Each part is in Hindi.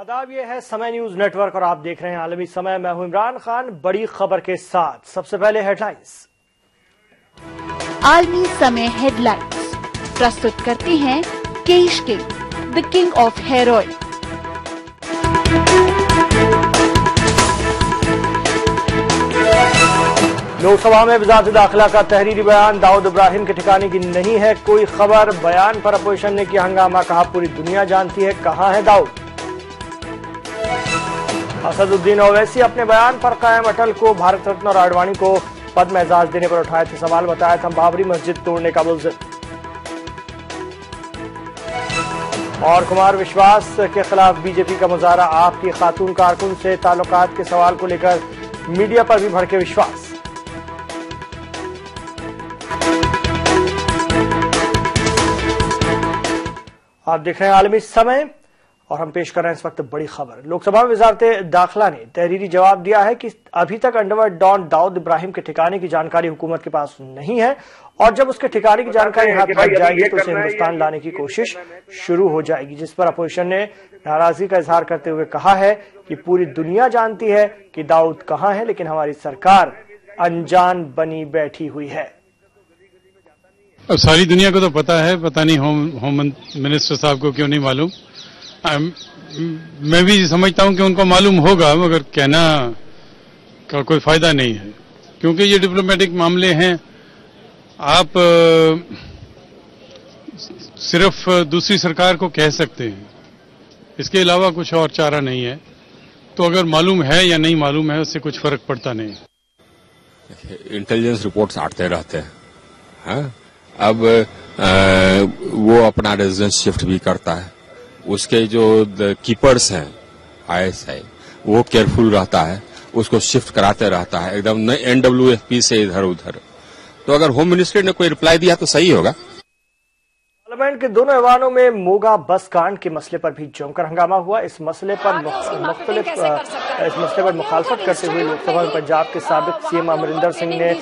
आदाब, ये है समय न्यूज नेटवर्क और आप देख रहे हैं आलमी समय। मैं हूं इमरान खान। बड़ी खबर के साथ सबसे पहले हेडलाइंस। आलमी समय हेडलाइंस प्रस्तुत करते हैं Kesh King, the king of hair oil. Lok Sabha में वजारत दाखिला का तहरीरी बयान, दाऊद इब्राहिम के ठिकाने की नहीं है कोई खबर। बयान पर अपोजिशन ने किया हंगामा, कहा पूरी दुनिया जानती है कहां है दाऊद। असदुद्दीन ओवैसी अपने बयान पर कायम, अटल को भारत रत्न और आडवाणी को पद्म एजाज देने पर उठाए थे सवाल, बताया था बाबरी मस्जिद तोड़ने का मुलजिम। और कुमार विश्वास के खिलाफ बीजेपी का मुजाहरा, आपकी खातून कारकुन से ताल्लुकात के सवाल को लेकर मीडिया पर भी भड़के विश्वास। आप देख रहे हैं आलमी समय और हम पेश कर रहे हैं इस वक्त बड़ी खबर। लोकसभा में वजारत दाखिला ने तहरीरी जवाब दिया है कि अभी तक अंडरवर्ल्ड डॉन दाऊद इब्राहिम के ठिकाने की जानकारी हुकूमत के पास नहीं है और जब उसके ठिकाने की जानकारी हाथ लग जाएगी तो उसे हिंदुस्तान लाने की कोशिश शुरू हो जाएगी, जिस पर अपोजिशन ने नाराजगी का इजहार करते हुए कहा है कि पूरी दुनिया जानती है कि दाऊद कहां है, लेकिन हमारी सरकार अनजान बनी बैठी हुई है। अब सारी दुनिया को तो पता है, पता नहीं होम मिनिस्टर साहब को क्यों नहीं मालूम। मैं भी समझता हूं कि उनको मालूम होगा, मगर कहना का कोई फायदा नहीं है क्योंकि ये डिप्लोमेटिक मामले हैं। आप सिर्फ दूसरी सरकार को कह सकते हैं, इसके अलावा कुछ और चारा नहीं है। तो अगर मालूम है या नहीं मालूम है उससे कुछ फर्क पड़ता नहीं। इंटेलिजेंस रिपोर्ट्स आते रहते हैं, हाँ? अब वो अपना रेजिडेंस शिफ्ट भी करता है, उसके जो कीपर्स हैं ISI वो केयरफुल रहता है, उसको शिफ्ट कराते रहता है एकदम NWFP से इधर उधर। तो अगर होम मिनिस्ट्री ने कोई रिप्लाई दिया तो सही होगा। पार्लियामेंट के दोनों ऐवानों में मोगा बस कांड के मसले पर भी जमकर हंगामा हुआ। इस मसले पर मुखालफत करते हुए लोकसभा में पंजाब के साबिक CM अमरिंदर सिंह ने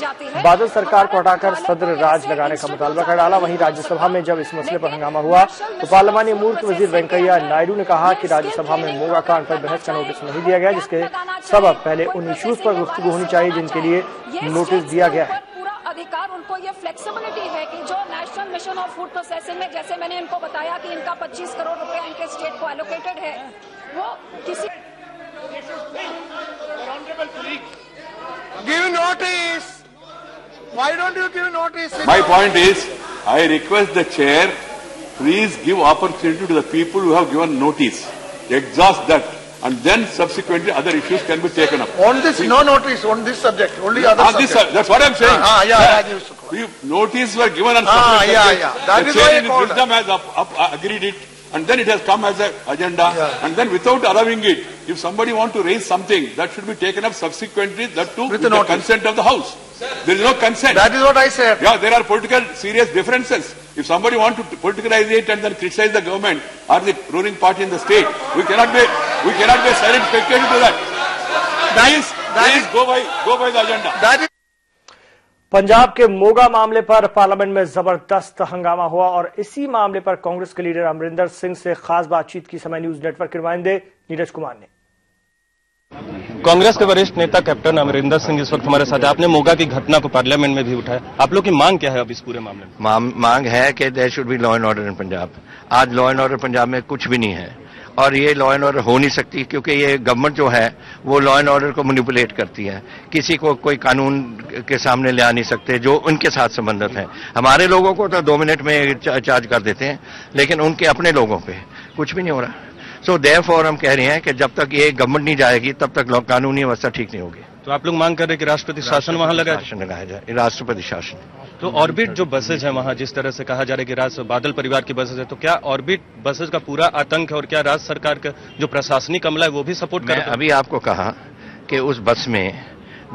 बादल सरकार को हटाकर सदर राज लगाने का मुतालबा कर डाला। वहीं राज्यसभा में जब इस मसले पर हंगामा हुआ तो पार्लियामानी अमूर के वजीर वेंकैया नायडू ने कहा कि राज्यसभा में मोगा कांड पर बहस का नोटिस नहीं दिया गया, जिसके सबब पहले उन इश्यूज पर गुफ्तगू होनी चाहिए जिनके लिए नोटिस दिया गया है। अधिकार उनको ये फ्लेक्सिबिलिटी है कि जो national mission of food processing में, जैसे मैंने इनको बताया कि इनका 25 करोड़ रुपए इनके स्टेट को एलोकेटेड है, वो किसी give notice. Why don't you give notice? My point is, I request the chair, please give opportunity to the people who have given notice, exhaust that, and then subsequently other issues can be taken up. On this, no notice on this subject, only other subject. That's what I'm saying. Notice were given on subject. That the is why I called. The chair has agreed it, and then it has come as an agenda, and then without allowing it, if somebody want to raise something, that should be taken up subsequently, that too with the consent of the House. There is no consent. That is what I said. Yeah, there are political serious differences. If somebody want to politicalize it and then criticize the government or the ruling party in the state, we cannot be a silent spectator to that. Please go by the agenda. Punjab के मोगा मामले पर पार्लियामेंट में जबरदस्त हंगामा हुआ और इसी मामले पर कांग्रेस के लीडर अमरिंदर सिंह से खास बातचीत की समय न्यूज नेटवर्क के नुमाइंदे नीरज कुमार ने। कांग्रेस के वरिष्ठ नेता कैप्टन अमरिंदर सिंह इस वक्त हमारे साथ है। आपने मोगा की घटना को पार्लियामेंट में भी उठाया, आप लोग की मांग क्या है अब इस पूरे मामले में? मांग है कि there should be law and order in Punjab. आज लॉ एंड ऑर्डर पंजाब में कुछ भी नहीं है और ये लॉ एंड ऑर्डर हो नहीं सकती क्योंकि ये गवर्नमेंट जो है वो लॉ एंड ऑर्डर को मैनिपुलेट करती है। किसी को कोई कानून के सामने ले आ नहीं सकते जो उनके साथ संबंधित है। हमारे लोगों को तो 2 मिनट में चार्ज कर देते हैं, लेकिन उनके अपने लोगों पे कुछ भी नहीं हो रहा। सो देयरफॉर हम कह रहे हैं कि जब तक ये गवर्नमेंट नहीं जाएगी तब तक कानूनी व्यवस्था ठीक नहीं होगी। तो आप लोग मांग कर रहे हैं कि राष्ट्रपति शासन वहां लगाया जाए, राष्ट्रपति शासन। तो ऑर्बिट जो बसेज है वहां, जिस तरह से कहा जा रहा है कि बादल परिवार की बसेज है, तो क्या ऑर्बिट बसेज का पूरा आतंक है और क्या राज्य सरकार का जो प्रशासनिक अमला है वो भी सपोर्ट कर रहा है? अभी आपको कहा कि उस बस में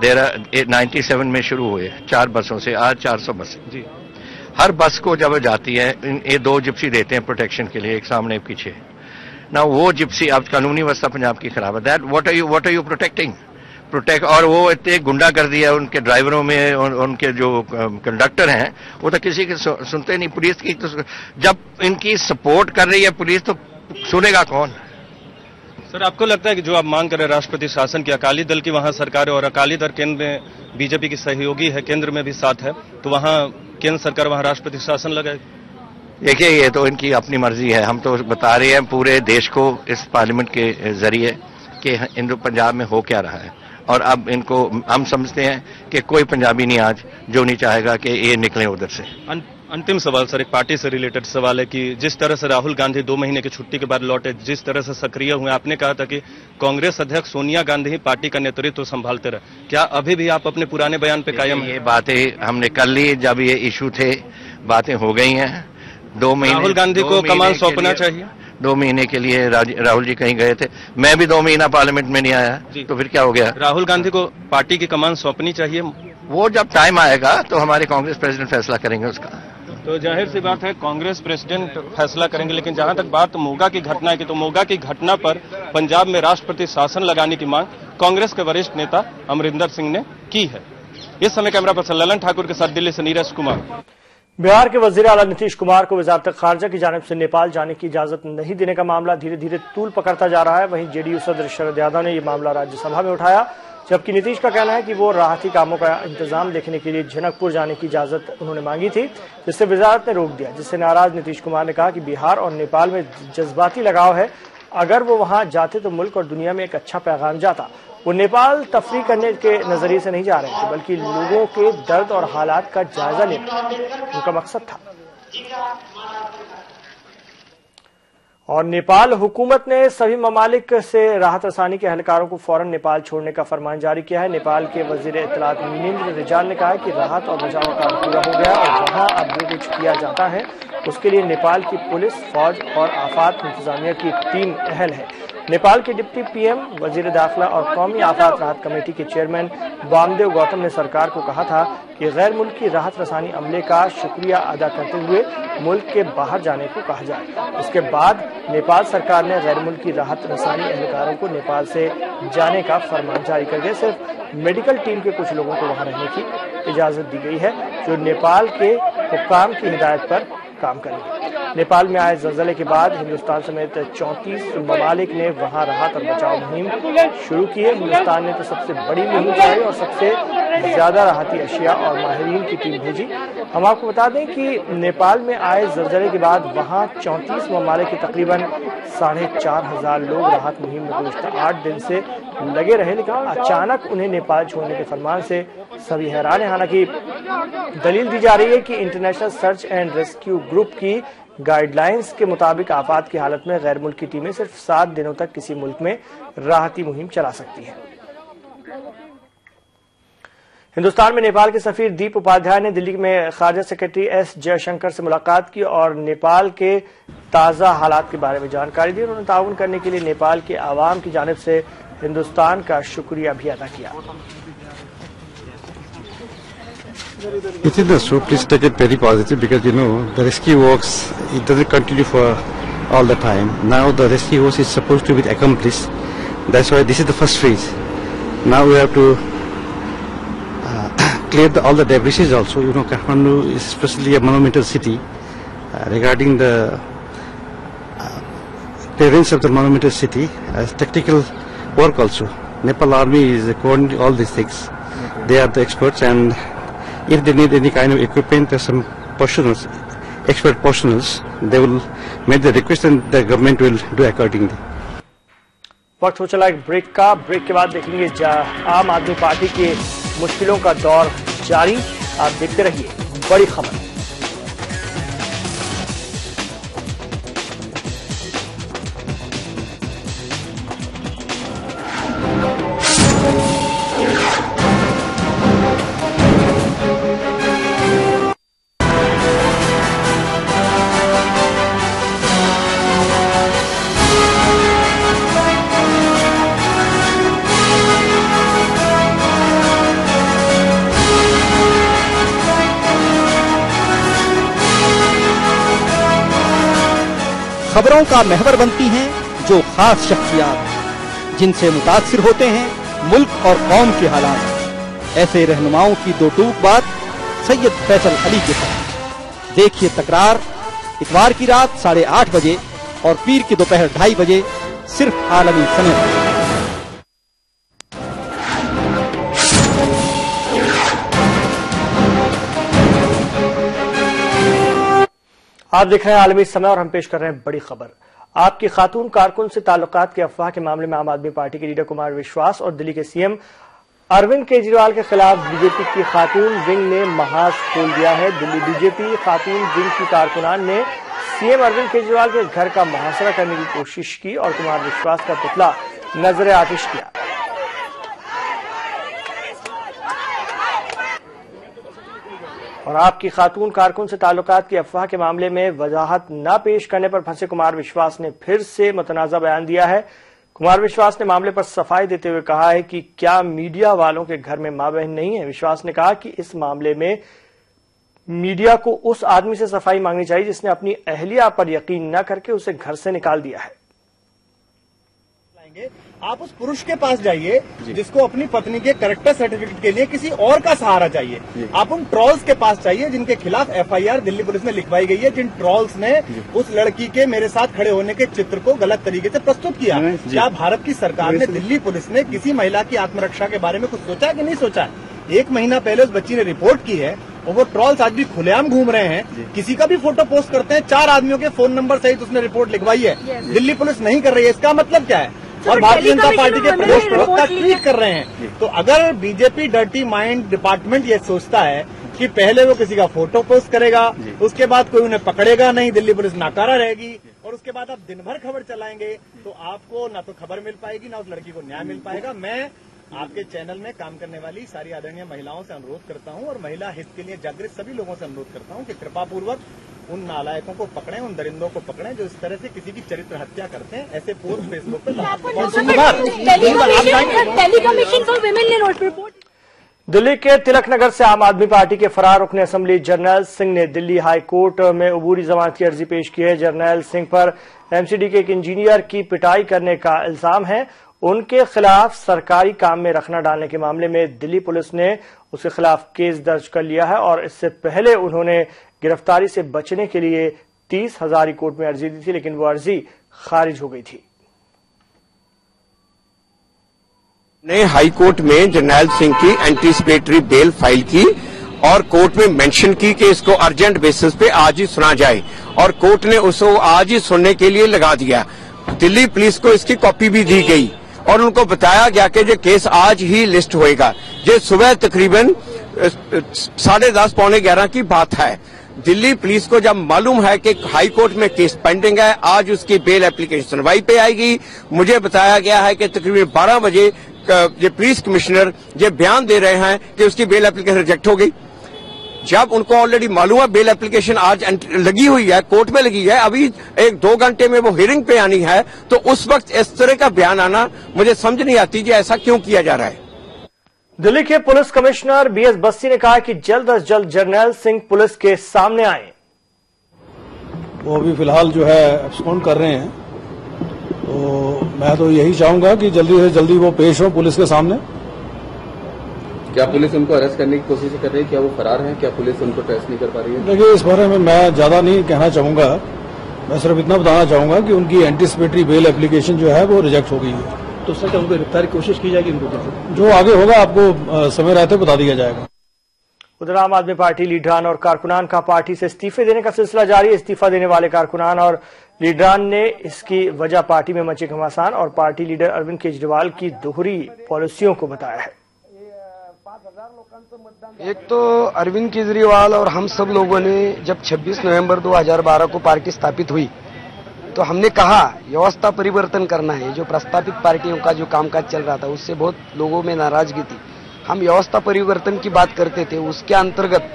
97 में शुरू हुए 4 बसों से आज 400 बसें जी। हर बस को जब जाती है ये 2 जिप्सी देते हैं प्रोटेक्शन के लिए, एक सामने एक पीछे ना। वो जिप्सी अब कानूनी व्यवस्था पंजाब की खराब है। That what are you protecting? और वो इतने गुंडा कर दिया उनके ड्राइवरों में, उनके जो कंडक्टर हैं वो तो किसी की सुनते नहीं। पुलिस की तो जब इनकी सपोर्ट कर रही है पुलिस तो सुनेगा कौन? सर, आपको लगता है कि जो आप मांग कर रहे हैं राष्ट्रपति शासन की, अकाली दल की वहां सरकार है और अकाली दल केंद्र में बीजेपी की सहयोगी है, केंद्र में भी साथ है, तो वहां केंद्र सरकार वहां राष्ट्रपति शासन लगाएगी? देखिए, ये तो इनकी अपनी मर्जी है। हम तो बता रहे हैं पूरे देश को इस पार्लियामेंट के जरिए कि हिंदू पंजाब में हो क्या रहा है, और अब इनको हम समझते हैं कि कोई पंजाबी नहीं आज जो नहीं चाहेगा कि ये निकले उधर से। अंतिम सवाल सर, एक पार्टी से रिलेटेड सवाल है कि जिस तरह से राहुल गांधी 2 महीने की छुट्टी के बाद लौटे, जिस तरह से सक्रिय हुए, आपने कहा था कि कांग्रेस अध्यक्ष सोनिया गांधी ही पार्टी का नेतृत्व संभालते रहे, क्या अभी भी आप अपने पुराने बयान पे कायम हैं? ये बातें हमने कर ली जब ये इशू थे, बातें हो गई हैं। 2 महीने राहुल गांधी को कमान सौंपना चाहिए। 2 महीने के लिए राहुल जी कहीं गए थे, मैं भी 2 महीना पार्लियामेंट में नहीं आया, तो फिर क्या हो गया? राहुल गांधी को पार्टी की कमान सौंपनी चाहिए। वो जब टाइम आएगा तो हमारे कांग्रेस प्रेसिडेंट फैसला करेंगे उसका। तो जाहिर सी बात है कांग्रेस प्रेसिडेंट फैसला करेंगे, लेकिन जहां तक बात मोगा की घटना है कि तो मोगा की घटना पर पंजाब में राष्ट्रपति शासन लगाने की मांग कांग्रेस के वरिष्ठ नेता अमरिंदर सिंह ने की है। इस समय कैमरा पर्सन ललन ठाकुर के साथ दिल्ली से नीरज कुमार। बिहार के वजीर आला नीतीश कुमार को वजारत खारजा की जानिब से नेपाल जाने की इजाजत नहीं देने का मामला धीरे धीरे तूल पकड़ता जा रहा है। वहीं जेडीयू सदस्य शरद यादव ने यह मामला राज्यसभा में उठाया, जबकि नीतीश का कहना है कि वो राहती कामों का इंतजाम देखने के लिए जनकपुर जाने की इजाजत उन्होंने मांगी थी, जिससे वजारत ने रोक दिया, जिससे नाराज नीतीश कुमार ने कहा कि बिहार और नेपाल में जज्बाती लगाव है, अगर वो वहां जाते तो मुल्क और दुनिया में एक अच्छा पैगाम जाता। वो नेपाल तफरीह करने के नजरिए से नहीं जा रहे थे, बल्कि लोगों के दर्द और हालात का जायजा लेना उनका मकसद था। और नेपाल हुकूमत ने सभी ममालिक से राहत रसानी के एहलकारों को फौरन नेपाल छोड़ने का फरमान जारी किया है। नेपाल के वजीर इत्तलात नीलेंद्र रिजाल ने कहा है कि राहत और बचाव का काम पूरा हो गया और जहां अब जो कुछ किया जाता है उसके लिए नेपाल की पुलिस, फौज और आफात इंतजामिया की टीम अहल है। नेपाल के डिप्टी पीएम, वजीर दाखिला और कौमी आफात राहत कमेटी के चेयरमैन वामदेव गौतम ने सरकार को कहा था कि गैर मुल्की राहत रसानी अमले का शुक्रिया अदा करते हुए मुल्क के बाहर जाने को कहा जाए। उसके बाद नेपाल सरकार ने गैर मुल्की राहत रसानी एहलकारों को नेपाल से जाने का फरमान जारी कर दिया। सिर्फ मेडिकल टीम के कुछ लोगों को वहां रहने की इजाजत दी गई है, जो नेपाल के हुक्काम की हिदायत पर काम करेंगे। नेपाल में आए ज़लज़ले के बाद हिंदुस्तान समेत 34 ममालिक ने वहां राहत और बचाव मुहिम शुरू की है। हिंदुस्तान ने तो सबसे बड़ी मुहिम चलाई और सबसे ज्यादा राहती अशिया और माहिरीन की टीम भेजी। हम आपको बता दें कि नेपाल में आए ज़लज़ले के बाद वहां 34 ममालिक के तकरीबन 4,500 लोग राहत मुहिम में गुज़िश्ता 8 दिन से लगे रहे, लेकिन अचानक उन्हें नेपाल छोड़ने के फरमान से सभी हैरान हैं। हालांकि दलील दी जा रही है कि international search and rescue group की गाइडलाइंस के मुताबिक आफात की हालत में गैर मुल्की टीमें सिर्फ 7 दिनों तक किसी मुल्क में राहती मुहिम चला सकती हैं। हिंदुस्तान में नेपाल के सफीर दीप उपाध्याय ने दिल्ली में खारजा सेक्रेटरी एस जयशंकर से मुलाकात की और नेपाल के ताज़ा हालात के बारे में जानकारी दी। उन्होंने ताउन करने के लिए नेपाल के आवाम की जानिब से हिंदुस्तान का शुक्रिया भी अदा किया। It is so. Please take it very positive because the rescue works, it doesn't continue for all the time. Now the rescue work is supposed to be accomplished. That's why this is the first phase. Now we have to clear all the debris also. Kathmandu is especially a monumental city. Regarding the clearance of the monumental city, as technical work also. Nepal Army is coordinating all these things. They are the experts, and if they need any kind of equipment or some personnel, expert personnel, they will make the request and the government will do accordingly. वक्त हो चला एक ब्रेक का। ब्रेक के बाद देखेंगे आम आदमी पार्टी की मुश्किलों का दौर जारी। आप देखते रहिए बड़ी खबर। खबरों का महवर बनती हैं जो खास शख्सियात, जिनसे मुतासिर होते हैं मुल्क और कौम के हालात। ऐसे रहनुमाओं की दो टूक बात सैयद फैसल अली के साथ। देखिए तकरार इतवार की रात 8:30 बजे और पीर की दोपहर 2:30 बजे सिर्फ आलमी समय पर। आप देख रहे हैं आलमी समय और हम पेश कर रहे हैं बड़ी खबर। आपकी खातून कारकुन से ताल्लुकात के अफवाह के मामले में आम आदमी पार्टी के लीडर कुमार विश्वास और दिल्ली के सीएम अरविंद केजरीवाल के खिलाफ बीजेपी की खातून विंग ने महाज खोल दिया है। दिल्ली बीजेपी खातून विंग की कारकुनान ने सीएम अरविंद केजरीवाल के घर का मुहासरा करने की कोशिश की और कुमार विश्वास का पुतला नजर आतिश किया। और आपकी खातून कारकुन से ताल्लुकात की अफवाह के मामले में वजाहत न पेश करने पर फंसे कुमार विश्वास ने फिर से मुतनाज़ा बयान दिया है। कुमार विश्वास ने मामले पर सफाई देते हुए कहा है कि क्या मीडिया वालों के घर में मां बहन नहीं है। विश्वास ने कहा कि इस मामले में मीडिया को उस आदमी से सफाई मांगनी चाहिए जिसने अपनी अहलिया पर यकीन न करके उसे घर से निकाल दिया है। आप उस पुरुष के पास जाइए जिसको अपनी पत्नी के कैरेक्टर सर्टिफिकेट के लिए किसी और का सहारा चाहिए। आप उन ट्रॉल्स के पास चाहिए जिनके खिलाफ एफआईआर दिल्ली पुलिस में लिखवाई गई है, जिन ट्रॉल्स ने उस लड़की के मेरे साथ खड़े होने के चित्र को गलत तरीके से प्रस्तुत किया। क्या भारत की सरकार ने, दिल्ली पुलिस ने किसी महिला की आत्मरक्षा के बारे में कुछ सोचा कि नहीं सोचा? 1 महीना पहले उस बच्ची ने रिपोर्ट की है और वो ट्रॉल्स आज भी खुलेआम घूम रहे हैं, किसी का भी फोटो पोस्ट करते हैं। 4 आदमियों के फोन नंबर सहित उसने रिपोर्ट लिखवाई है। दिल्ली पुलिस नहीं कर रही है, इसका मतलब क्या है? और भारतीय जनता पार्टी के प्रदेश प्रवक्ता ट्वीट कर रहे हैं। तो अगर बीजेपी डर्टी माइंड डिपार्टमेंट ये सोचता है कि पहले वो किसी का फोटो पोस्ट करेगा, उसके बाद कोई उन्हें पकड़ेगा नहीं, दिल्ली पुलिस नाकारा रहेगी और उसके बाद आप दिन भर खबर चलाएंगे, तो आपको ना तो खबर मिल पाएगी ना उस लड़की को न्याय मिल पाएगा। मैं आपके चैनल में काम करने वाली सारी आदरणीय महिलाओं से अनुरोध करता हूं और महिला हित के लिए जागृत सभी लोगों से अनुरोध करता हूं कि कृपापूर्वक उन नालायकों को पकड़ें, उन दरिंदों को पकड़ें जो इस तरह से किसी की चरित्र हत्या करते हैं। ऐसे पोस्ट फेसबुक पर दिल्ली के तिलक नगर से आम आदमी पार्टी के फरार रुकन असेंबली जरनैल सिंह ने दिल्ली हाई कोर्ट में अबूरी जमानत की अर्जी पेश की है। जरनैल सिंह पर एमसीडी के एक इंजीनियर की पिटाई करने का इल्जाम है। उनके खिलाफ सरकारी काम में रखना डालने के मामले में दिल्ली पुलिस ने उसके खिलाफ केस दर्ज कर लिया है और इससे पहले उन्होंने गिरफ्तारी से बचने के लिए 30,000 कोर्ट में अर्जी दी थी, लेकिन वो अर्जी खारिज हो गई थी। ने हाई कोर्ट में जरनैल सिंह की एंटीसिपेटरी बेल फाइल की और कोर्ट में मेंशन की कि इसको अर्जेंट बेसिस पे आज ही सुना जाए और कोर्ट ने उसको आज ही सुनने के लिए लगा दिया। दिल्ली पुलिस को इसकी कॉपी भी दी गई और उनको बताया गया कि ये केस आज ही लिस्ट होएगा। ये सुबह तकरीबन 10:30 पौने 11 की बात है। दिल्ली पुलिस को जब मालूम है कि हाई कोर्ट में केस पेंडिंग है, आज उसकी बेल एप्लीकेशन सुनवाई पे आएगी। मुझे बताया गया है कि तकरीबन 12 बजे ये पुलिस कमिश्नर ये बयान दे रहे हैं कि उसकी बेल एप्लीकेशन रिजेक्ट हो गई। जब उनको ऑलरेडी मालूम है बेल एप्लीकेशन आज लगी हुई है, कोर्ट में लगी है, अभी 1-2 घंटे में वो हियरिंग पे आनी है, तो उस वक्त इस तरह का बयान आना मुझे समझ नहीं आती कि ऐसा क्यों किया जा रहा है। दिल्ली के पुलिस कमिश्नर बीएस बस्सी ने कहा कि जल्द अज जल्द जरनैल सिंह पुलिस के सामने आए। वो अभी फिलहाल जो है एब्सकॉन्ड कर रहे हैं, तो मैं तो यही चाहूंगा कि जल्दी से जल्दी वो पेश हो पुलिस के सामने। क्या पुलिस उनको अरेस्ट करने की कोशिश कर रही है? क्या वो फरार हैं? क्या पुलिस उनको ट्रेस नहीं कर पा रही है? देखिए, इस बारे में मैं ज्यादा नहीं कहना चाहूंगा। मैं सिर्फ इतना बताना चाहूंगा कि उनकी एंटीसिपेटरी बेल एप्लीकेशन जो है वो रिजेक्ट हो गई है। तो सर क्या उनको गिरफ्तारी की कोशिश की जाएगी? उनको जो आगे होगा आपको समय रहते बता दिया जाएगा। उधर आम आदमी पार्टी लीडरान और कारकुनान का पार्टी से इस्तीफे देने का सिलसिला जारी है। इस्तीफा देने वाले कारकुनान और लीडरान ने इसकी वजह पार्टी में मचे घमासान और पार्टी लीडर अरविंद केजरीवाल की दोहरी पॉलिसियों को बताया है। एक तो अरविंद केजरीवाल और हम सब लोगों ने जब 26 नवंबर 2012 को पार्टी स्थापित हुई तो हमने कहा व्यवस्था परिवर्तन करना है। जो प्रस्तापित पार्टियों का जो कामकाज चल रहा था उससे बहुत लोगों में नाराजगी थी। हम व्यवस्था परिवर्तन की बात करते थे, उसके अंतर्गत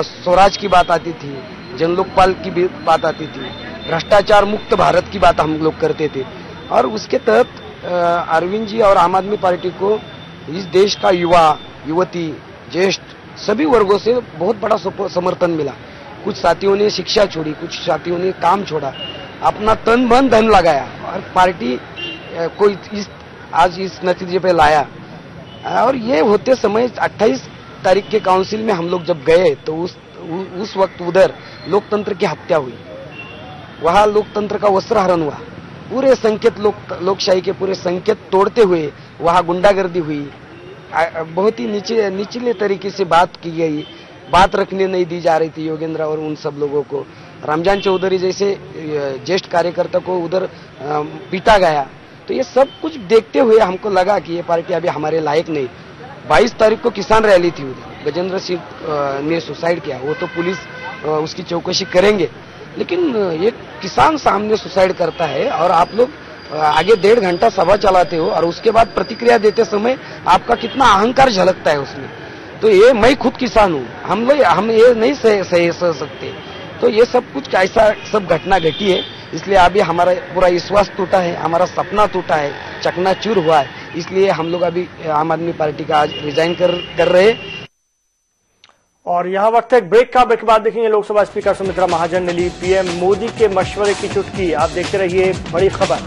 स्वराज की बात आती थी, जन लोकपाल की बात आती थी, भ्रष्टाचार मुक्त भारत की बात हम लोग करते थे। और उसके तहत अरविंद जी और आम आदमी पार्टी को इस देश का युवा युवती ज्येष्ठ सभी वर्गों से बहुत बड़ा समर्थन मिला। कुछ साथियों ने शिक्षा छोड़ी, कुछ साथियों ने काम छोड़ा, अपना तन मन धन लगाया और पार्टी को आज इस नतीजे पे लाया। और ये होते समय 28 तारीख के काउंसिल में हम लोग जब गए तो उस वक्त उधर लोकतंत्र की हत्या हुई, वहां लोकतंत्र का वस्त्रहरण हुआ पूरे संकेत लोकशाही के पूरे संकेत तोड़ते हुए वहां गुंडागर्दी हुई, बहुत ही निचले तरीके से बात की गई, बात रखने नहीं दी जा रही थी योगेंद्र और उन सब लोगों को। रमजान चौधरी जैसे ज्येष्ठ कार्यकर्ता को उधर पीटा गया। तो ये सब कुछ देखते हुए हमको लगा कि ये पार्टी अभी हमारे लायक नहीं। 22 तारीख को किसान रैली थी उधर, गजेंद्र सिंह ने सुसाइड किया, वो तो पुलिस उसकी चौकसी करेंगे, लेकिन ये किसान सामने सुसाइड करता है और आप लोग आगे 1.5 घंटा सभा चलाते हो और उसके बाद प्रतिक्रिया देते समय आपका कितना अहंकार झलकता है उसमें। तो ये मैं खुद किसान हूँ, हम ये नहीं सह सकते। तो ये सब कुछ ऐसा सब घटना घटी है, इसलिए अभी हमारा पूरा विश्वास टूटा है, हमारा सपना टूटा है, चकनाचूर हुआ है, इसलिए हम लोग अभी आम आदमी पार्टी का आज रिजाइन कर रहे हैं। और यहाँ वक्त है एक ब्रेक का। ब्रेक के बाद देखेंगे लोकसभा स्पीकर सुमित्रा महाजन ने ली पीएम मोदी के मशवरे की चुटकी। आप देखते रहिए बड़ी खबर।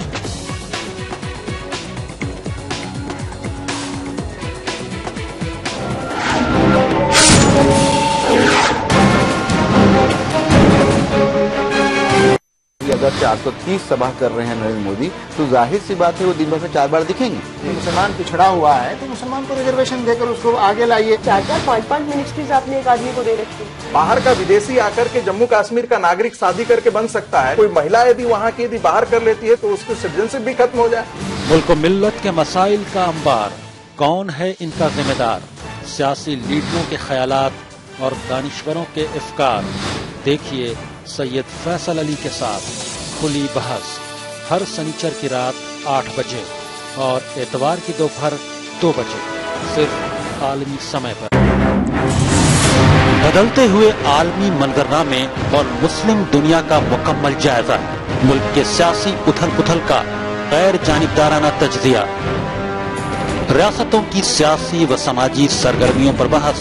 अगर 430 सभा कर रहे हैं नरेंद्र मोदी, तो जाहिर सी बात है वो दिन भर में 4 बार दिखेंगे। मुसलमान पिछड़ा हुआ है तो मुसलमान को रिजर्वेशन देकर उसको आगे लाइए। 4-5 मिनिस्ट्रीज आपने एक आदमी को दे रखी। बाहर का विदेशी आकर के जम्मू कश्मीर का नागरिक शादी करके बन सकता है। कोई महिला यदि वहाँ की यदि बाहर कर लेती है तो उसकी सिटीजनशिप भी खत्म हो जाए। मुल्क मिल्लत के मसाइल का अंबार, कौन है इनका जिम्मेदार? सियासी लीडरों के ख्यालात और दानिश्वरों के अफकार। देखिए सैयद फैसल अली के साथ खुली बहस हर शनिचर की रात 8 बजे और एतवार की दोपहर 2 बजे सिर्फ आलमी समय पर। बदलते हुए आलमी मनजरनामे और मुस्लिम दुनिया का मुकम्मल जायजा, मुल्क के सियासी उथल पुथल का गैर जानिबदाराना तज्जिया, रियासतों की सियासी व समाजी सरगर्मियों पर बहस,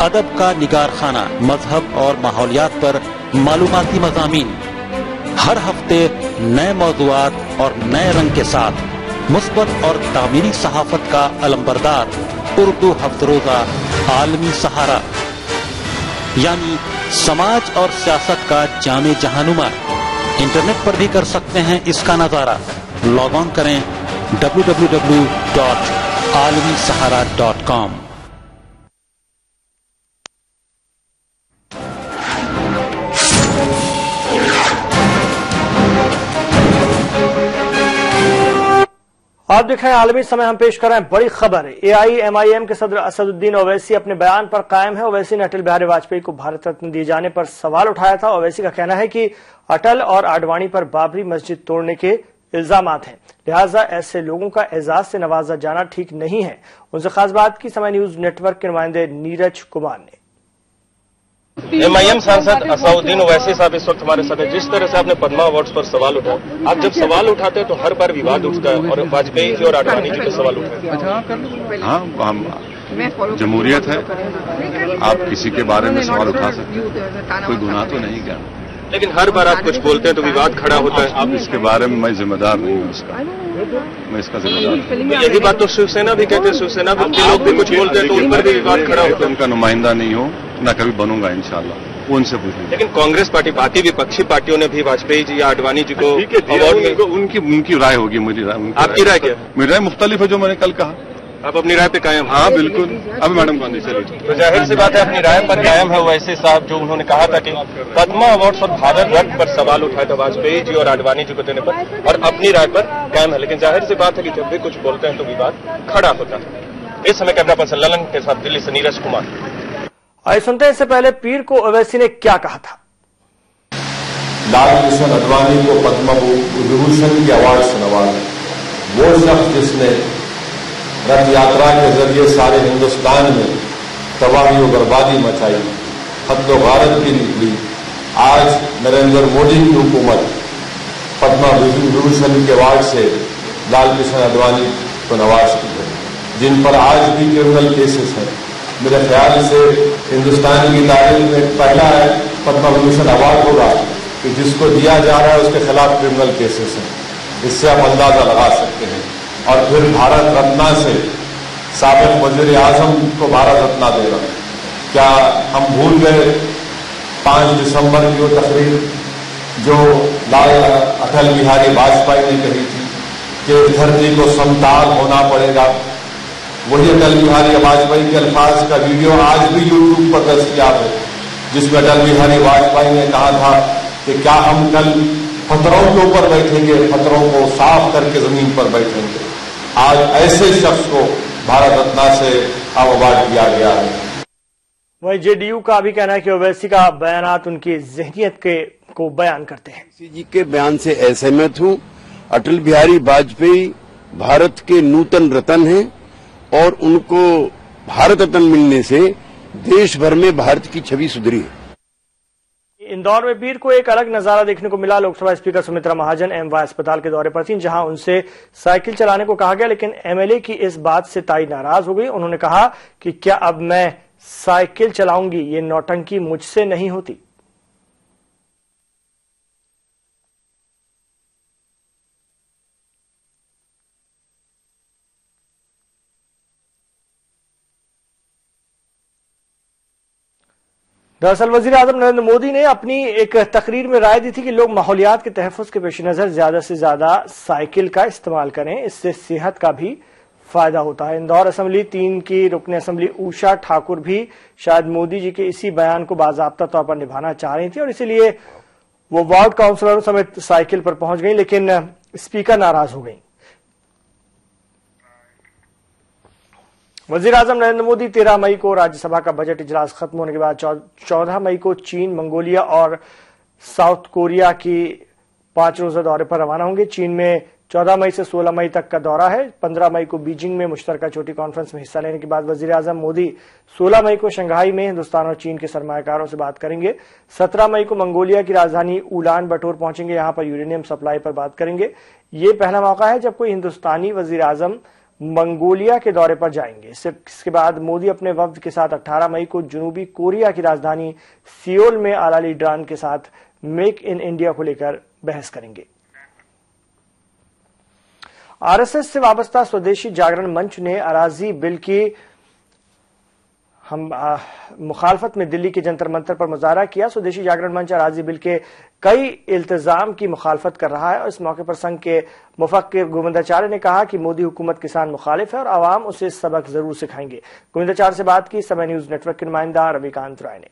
अदब का निगार खाना, मजहब और माहौलियात पर मालूमाती मज़ामीन, हर हफ्ते नए मौज़ूआत और नए रंग के साथ मुस्बत और तामीरी सहाफत का अलंबरदार उर्दू हफ्तरोजा आलमी सहारा, यानी समाज और सियासत का जामे जहानुमा। इंटरनेट पर भी कर सकते हैं इसका नजारा। लॉग ऑन करें www.alamisahara.com। आप देख रहे हैं आलमी समय। हम पेश कर रहे हैं बड़ी खबर। AIMIM के सदर असदुद्दीन ओवैसी अपने बयान पर कायम है। ओवैसी ने अटल बिहारी वाजपेयी को भारत रत्न दिए जाने पर सवाल उठाया था। ओवैसी का कहना है कि अटल और आडवाणी पर बाबरी मस्जिद तोड़ने के इल्जामात हैं, लिहाजा ऐसे लोगों का एजाज से नवाजा जाना ठीक नहीं है। उनसे खास बात की समय न्यूज नेटवर्क के नुमाइंदे नीरज कुमार ने। MIM सांसद असदुद्दीन ओवैसी साहब इस वक्त हमारे साथ हैं। जिस तरह से आपने पद्मा अवार्ड्स पर सवाल उठाया, आप जब सवाल उठाते हैं तो हर बार विवाद उठता है और वाजपेयी जी और आडवाणी जी पे सवाल उठाते हैं। हाँ, जमहूरियत है, आप किसी के बारे में सवाल उठा सकते हैं, कोई गुनाह तो नहीं क्या। लेकिन हर बार आप कुछ बोलते हैं तो विवाद खड़ा होता है। अब इसके बारे में मैं जिम्मेदार नहीं हूँ, मैं इसका जिम्मेदार हूँ। यही बात तो शिवसेना भी कहते हैं, शिवसेना के लोग भी कुछ बोलते हैं तो उन पर भी विवाद खड़ा होता है। उनका नुमाइंदा नहीं हो, न कभी बनूंगा इंशाल्लाह, वो उनसे पूछेंगे। लेकिन कांग्रेस पार्टी, बाकी विपक्षी पार्टियों ने भी वाजपेयी जी या आडवाणी जी को अवार्ड में, उनकी राय होगी, मेरी राय। आपकी राय क्या? मेरी राय मुख्तलिफ है, जो मैंने कल कहा। आप अपनी राय पे कायम? हाँ बिल्कुल। अब मैडम गांधी चलिए। तो जाहिर सी बात है अपनी राय पर कायम है ओवैसी साहब, जो उन्होंने कहा था कि पद्मा अवार्ड और भारत रत्न पर सवाल उठाया था वाजपेयी जी और आडवाणी जी को देने पर, और अपनी राय पर कायम है। लेकिन जाहिर सी बात है कि जब भी कुछ बोलते हैं तो विवाद खड़ा होता है। इस समय कैमरा पर्सन ललन के साथ दिल्ली से नीरज कुमार। आइए सुनते हैं इससे पहले पीर को ओवैसी ने क्या कहा था। लाल कृष्ण आडवाणी को पद्म विभूषण के अवार्ड से नवाजा, वो शख्स जिसने रथ यात्रा के जरिए सारे हिंदुस्तान में तबाही और बर्बादी मचाई, खत्लो गारत की निकली, आज नरेंद्र मोदी की हुकूमत पद्म विभूषण के अवार्ड से लाल कृष्ण आडवाणी को नवाजती है, जिन पर आज भी क्रिमिनल केसेस हैं। मेरे ख्याल से हिंदुस्तान की तारीख में पहला पद्म विभूषण अवार्ड होगा कि जिसको दिया जा रहा है उसके खिलाफ क्रिमिनल केसेस हैं। इससे आप अंदाजा लगा सकते हैं। और फिर भारत रत्न से साबिक वजीर आजम को भारत रत्न देना, क्या हम भूल गए 5 दिसंबर की वो तकरीर जो लाल अटल बिहारी वाजपेयी ने कही थी कि इस धरती को समताल होना पड़ेगा। वही अटल बिहारी वाजपेयी के अल्फाज का वीडियो आज भी यूट्यूब पर दस्तयाब है, जिसमें अटल बिहारी वाजपेयी ने कहा था कि क्या हम कल पत्थरों के ऊपर बैठेंगे, पत्थरों को साफ करके जमीन पर बैठेंगे। आज ऐसे शख्स को भारत रत्न से अवार्ड दिया गया है। वहीं जेडीयू का भी कहना है कि ओवैसी का बयानात उनकी ज़हनियत को बयान करते हैं। जी के बयान से असहमत हूं। अटल बिहारी वाजपेयी भारत के नूतन रत्न हैं और उनको भारत रत्न मिलने से देश भर में भारत की छवि सुधरी है। इंदौर में पीर को एक अलग नजारा देखने को मिला। लोकसभा स्पीकर सुमित्रा महाजन एमवाय अस्पताल के दौरे पर थीं, जहां उनसे साइकिल चलाने को कहा गया, लेकिन एमएलए की इस बात से ताई नाराज हो गई। उन्होंने कहा कि क्या अब मैं साइकिल चलाऊंगी, ये नौटंकी मुझसे नहीं होती। दरअसल वजीर आजम नरेंद्र मोदी ने अपनी एक तकरीर में राय दी थी कि लोग माहौलियात के तहफ़्फ़ुज़ के पेश नज़र ज्यादा से ज्यादा साइकिल का इस्तेमाल करें, इससे सेहत का भी फायदा होता है। इंदौर असेंबली 3 की रुकन असेंबली उषा ठाकुर भी शायद मोदी जी के इसी बयान को बाज़ाब्ता तौर पर निभाना चाह रही थी और इसीलिए वो वार्ड काउंसिलरों समेत साइकिल पर पहुंच गई, लेकिन स्पीकर नाराज हो गई। वजीर आजम नरेंद्र मोदी 13 मई को राज्यसभा का बजट इजलास खत्म होने के बाद 14 मई को चीन, मंगोलिया और साउथ कोरिया की 5 रोजा दौरे पर रवाना होंगे। चीन में 14 मई से 16 मई तक का दौरा है। 15 मई को बीजिंग में मुश्तरका चोटी कॉन्फ्रेंस में हिस्सा लेने के बाद वजीर आजम मोदी 16 मई को शंघाई में हिंदुस्तान और चीन के सरमायाकारों से बात करेंगे। 17 मई को मंगोलिया की राजधानी उलान बटोर पहुंचेंगे, यहां पर यूरेनियम सप्लाई पर बात करेंगे। ये पहला मौका है जब कोई हिंदुस्तानी वजीर आजम मंगोलिया के दौरे पर जाएंगे। इसके बाद मोदी अपने वफ्द के साथ 18 मई को जनूबी कोरिया की राजधानी सियोल में आला लीडरान के साथ मेक इन इंडिया को लेकर बहस करेंगे। आरएसएस से वाबस्ता स्वदेशी जागरण मंच ने अराजी बिल की मुखालफत में दिल्ली के जंतर मंतर पर मुजाहरा किया। स्वदेशी जागरण मंच अराजी बिल के कई इल्तिजाम की मुखालफत कर रहा है और इस मौके पर संघ के मुफक्किर गोविंदाचार्य ने कहा कि मोदी हुकूमत किसान मुखालिफ है और आवाम उसे सबक जरूर सिखाएंगे। गोविंदाचार्य से बात की समय न्यूज नेटवर्क के नुमाइंदा रविकांत राय ने।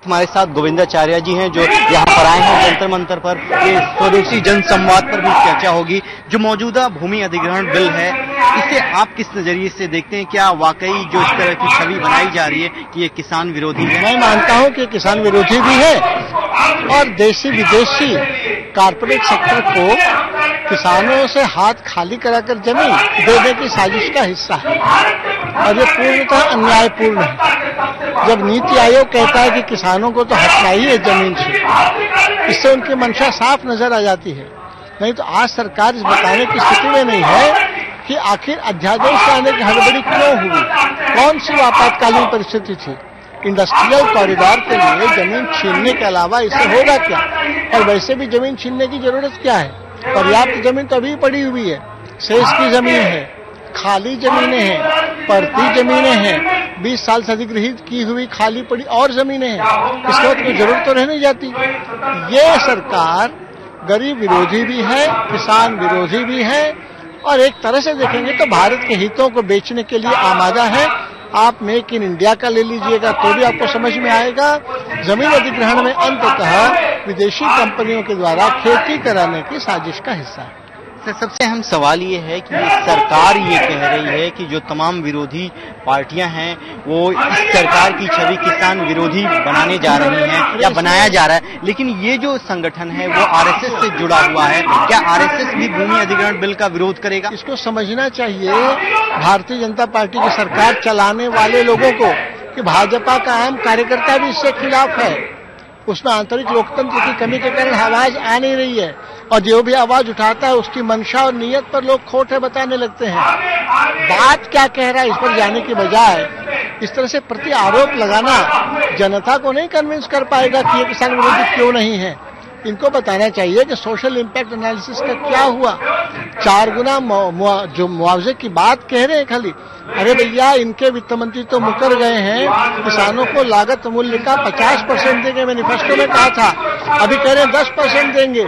हमारे साथ गोविंदाचार्य जी हैं जो यहाँ पर आए हैं जंतर मंतर पर। ये स्वदेशी जन संवाद पर भी चर्चा होगी। जो मौजूदा भूमि अधिग्रहण बिल है, इसे आप किस नजरिए से देखते हैं? क्या वाकई जो इस तरह की छवि बनाई जा रही है कि ये किसान विरोधी है? मैं मानता हूँ कि किसान विरोधी भी है और देशी विदेशी कारपोरेट सेक्टर को किसानों से हाथ खाली कराकर जमीन देने की साजिश का हिस्सा है और ये पूर्णतः अन्यायपूर्ण है। जब नीति आयोग कहता है कि किसानों को तो हटना ही है जमीन से, इससे उनकी मंशा साफ नजर आ जाती है। नहीं तो आज सरकार इस बताने की स्थिति में नहीं है कि आखिर अध्यादेश लाने की हड़बड़ी क्यों हुई, कौन सी आपातकालीन परिस्थिति थी। इंडस्ट्रियल कॉरिडोर के लिए जमीन छीनने के अलावा इससे होगा क्या? और वैसे भी जमीन छीनने की जरूरत क्या है? पर्याप्त जमीन तो अभी पड़ी हुई है, शेष की जमीन है, खाली जमीनें हैं, पड़ती जमीनें हैं, 20 साल से अधिग्रहित की हुई खाली पड़ी और जमीनें हैं। इसके बाद कोई जरूरत तो रह नहीं जाती। ये सरकार गरीब विरोधी भी है, किसान विरोधी भी है और एक तरह से देखेंगे तो भारत के हितों को बेचने के लिए आमादा है। आप मेक इन इंडिया का ले लीजिएगा तो भी आपको समझ में आएगा। जमीन अधिग्रहण में अंततः विदेशी कंपनियों के द्वारा खेती कराने की साजिश का हिस्सा है। सबसे अहम सवाल ये है कि सरकार ये कह रही है कि जो तमाम विरोधी पार्टियां हैं वो इस सरकार की छवि किसान विरोधी बनाने जा रही हैं या बनाया जा रहा है, लेकिन ये जो संगठन है वो आरएसएस से जुड़ा हुआ है। क्या आरएसएस भी भूमि अधिग्रहण बिल का विरोध करेगा? इसको समझना चाहिए भारतीय जनता पार्टी की सरकार चलाने वाले लोगों को कि भाजपा का आम कार्यकर्ता भी इससे खिलाफ है। उसमें आंतरिक लोकतंत्र की कमी के कारण आवाज आ नहीं रही है और जो भी आवाज उठाता है उसकी मंशा और नीयत पर लोग खोटे बताने लगते हैं। बात क्या कह रहा है इस पर जाने की बजाय इस तरह से प्रति आरोप लगाना जनता को नहीं कन्विंस कर पाएगा कि ये किसान विरोधी क्यों नहीं है। इनको बताना चाहिए कि सोशल इम्पैक्ट एनालिसिस का क्या हुआ। 4 गुना जो मुआवजे की बात कह रहे हैं खाली, अरे भैया इनके वित्त मंत्री तो मुकर गए हैं। किसानों को लागत मूल्य का 50% देंगे, मैनिफेस्टो में कहा था, अभी कह रहे हैं 10% देंगे,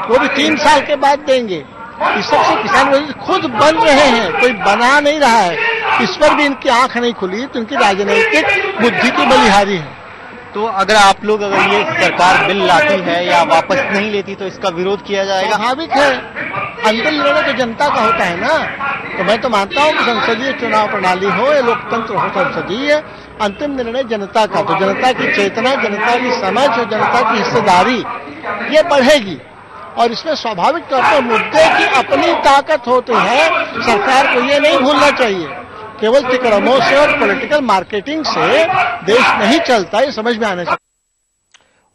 वो भी 3 साल के बाद देंगे। इस सबसे किसान विरोधी खुद बन रहे हैं, कोई बना नहीं रहा है। इस पर भी इनकी आंख नहीं खुली तो इनकी राजनीतिक बुद्धि की बलिहारी है। तो अगर आप लोग अगर ये सरकार बिल लाती है या वापस नहीं लेती तो इसका विरोध किया जाएगा? स्वाभाविक है, अंतिम निर्णय तो जनता का होता है ना। तो मैं तो मानता हूँ कि संसदीय चुनाव प्रणाली हो या लोकतंत्र हो संसदीय, अंतिम निर्णय जनता का। तो जनता की चेतना, जनता की समझ और जनता की हिस्सेदारी ये बढ़ेगी और इसमें स्वाभाविक तौर पर मुद्दे की अपनी ताकत होती है। सरकार को ये नहीं भूलना चाहिए केवल तिकड़मों से और पॉलिटिकल मार्केटिंग से देश नहीं चलता, ये समझ में आना चाहिए।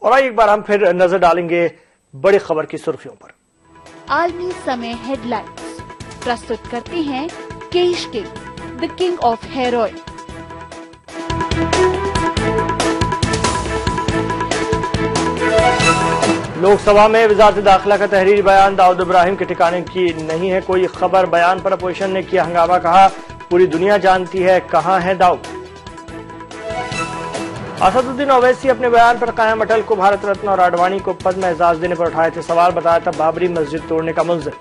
और एक बार हम फिर नजर डालेंगे बड़ी खबर की सुर्खियों पर। आलमी समय हेडलाइंस प्रस्तुत करते हैं Kesh King, the king of hair oil. Lok Sabha में वजारत दाखिला का तहरीरी बयान, दाऊद इब्राहिम के ठिकाने की नहीं है कोई खबर। बयान पर अपोजिशन ने किया हंगामा, कहा पूरी दुनिया जानती है कहां है दाऊद। असदुद्दीन ओवैसी अपने बयान पर कायम, अटल को भारत रत्न और आडवाणी को पद्म एजाज देने पर उठाए थे सवाल, बताया था बाबरी मस्जिद तोड़ने का मुलजिम।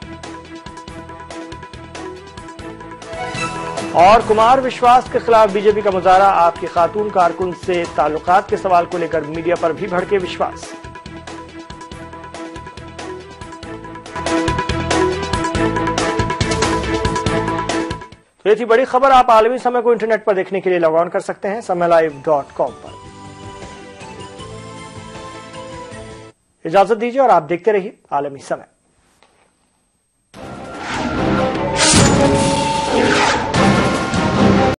और कुमार विश्वास के खिलाफ बीजेपी का मुजाहरा, आपकी खातून कारकुन से ताल्लुकात के सवाल को लेकर मीडिया पर भी भड़के विश्वास। तो ये थी बड़ी खबर। आप आलमी समय को इंटरनेट पर देखने के लिए लॉग ऑन कर सकते हैं समयलाइव.com पर। इजाजत दीजिए और आप देखते रहिए आलमी समय।